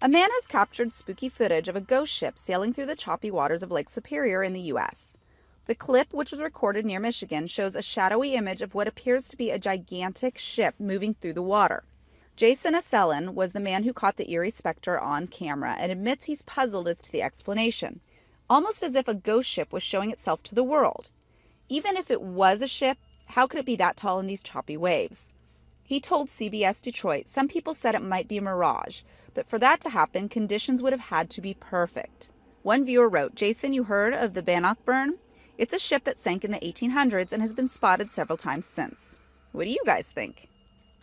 A man has captured spooky footage of a ghost ship sailing through the choppy waters of Lake Superior in the U.S. The clip, which was recorded near Michigan, shows a shadowy image of what appears to be a gigantic ship moving through the water. Jason Asselin was the man who caught the eerie specter on camera and admits he's puzzled as to the explanation, almost as if a ghost ship was showing itself to the world. Even if it was a ship, how could it be that tall in these choppy waves? He told CBS Detroit some people said it might be a mirage, but for that to happen, conditions would have had to be perfect. One viewer wrote, "Jason, you heard of the Bannockburn? It's a ship that sank in the 1800s and has been spotted several times since." What do you guys think?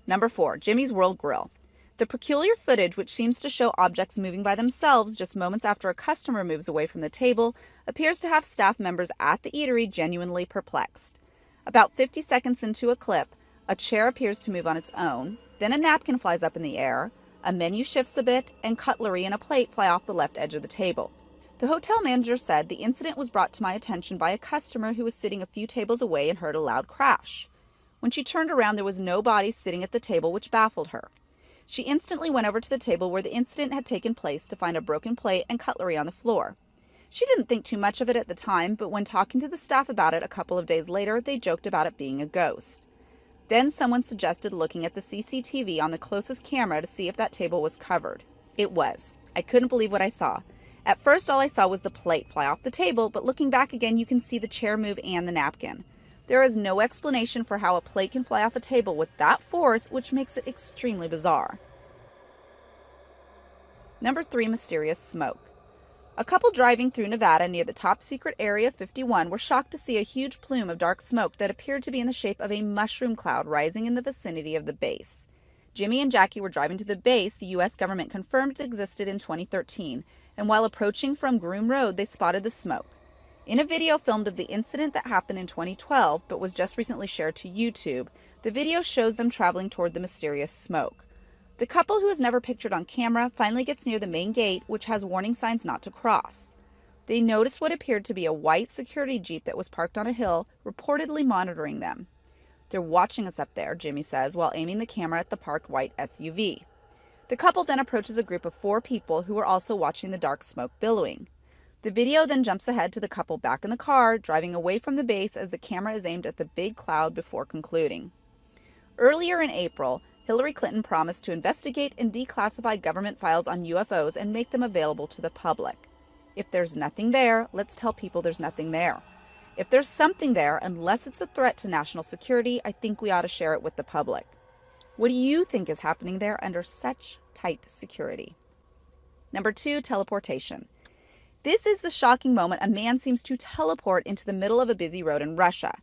Number 4, Jimmy's World Grill. The peculiar footage, which seems to show objects moving by themselves just moments after a customer moves away from the table, appears to have staff members at the eatery genuinely perplexed. About 50 seconds into a clip, a chair appears to move on its own, then a napkin flies up in the air, a menu shifts a bit, and cutlery and a plate fly off the left edge of the table. The hotel manager said the incident was brought to my attention by a customer who was sitting a few tables away and heard a loud crash. When she turned around, there was no body sitting at the table, which baffled her. She instantly went over to the table where the incident had taken place to find a broken plate and cutlery on the floor. She didn't think too much of it at the time, but when talking to the staff about it a couple of days later, they joked about it being a ghost. Then someone suggested looking at the CCTV on the closest camera to see if that table was covered. It was. I couldn't believe what I saw. At first, all I saw was the plate fly off the table, but looking back again, you can see the chair move and the napkin. There is no explanation for how a plate can fly off a table with that force, which makes it extremely bizarre. Number 3, mysterious smoke. A couple driving through Nevada near the top-secret Area 51 were shocked to see a huge plume of dark smoke that appeared to be in the shape of a mushroom cloud rising in the vicinity of the base. Jimmy and Jackie were driving to the base the U.S. government confirmed it existed in 2013, and while approaching from Groom Road, they spotted the smoke. In a video filmed of the incident that happened in 2012 but was just recently shared to YouTube, the video shows them traveling toward the mysterious smoke. The couple, who is never pictured on camera, finally gets near the main gate, which has warning signs not to cross. They noticed what appeared to be a white security jeep that was parked on a hill, reportedly monitoring them. "They're watching us up there," Jimmy says, while aiming the camera at the parked white SUV. The couple then approaches a group of 4 people who are also watching the dark smoke billowing. The video then jumps ahead to the couple back in the car, driving away from the base as the camera is aimed at the big cloud before concluding. Earlier in April, Hillary Clinton promised to investigate and declassify government files on UFOs and make them available to the public. If there's nothing there, let's tell people there's nothing there. If there's something there, unless it's a threat to national security, I think we ought to share it with the public. What do you think is happening there under such tight security? Number 2, teleportation. This is the shocking moment a man seems to teleport into the middle of a busy road in Russia.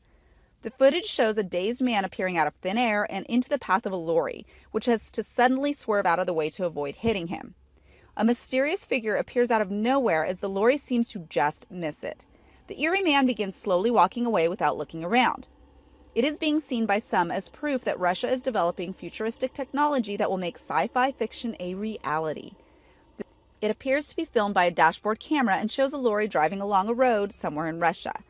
The footage shows a dazed man appearing out of thin air and into the path of a lorry, which has to suddenly swerve out of the way to avoid hitting him. A mysterious figure appears out of nowhere as the lorry seems to just miss it. The eerie man begins slowly walking away without looking around. It is being seen by some as proof that Russia is developing futuristic technology that will make sci-fi fiction a reality. It appears to be filmed by a dashboard camera and shows a lorry driving along a road somewhere in Russia.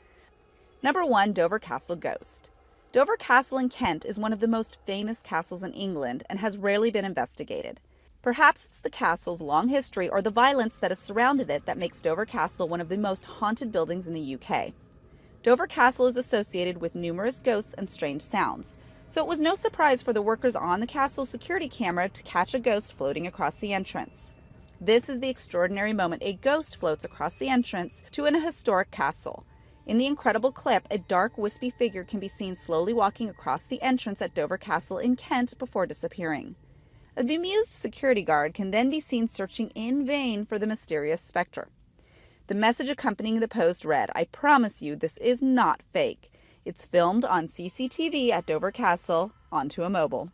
Number 1, Dover Castle Ghost. Dover Castle in Kent is one of the most famous castles in England and has rarely been investigated. Perhaps it's the castle's long history or the violence that has surrounded it that makes Dover Castle one of the most haunted buildings in the UK. Dover Castle is associated with numerous ghosts and strange sounds, so it was no surprise for the workers on the castle's security camera to catch a ghost floating across the entrance. This is the extraordinary moment a ghost floats across the entrance to an historic castle. In the incredible clip, a dark, wispy figure can be seen slowly walking across the entrance at Dover Castle in Kent before disappearing. A bemused security guard can then be seen searching in vain for the mysterious specter. The message accompanying the post read, "I promise you this is not fake. It's filmed on CCTV at Dover Castle onto a mobile."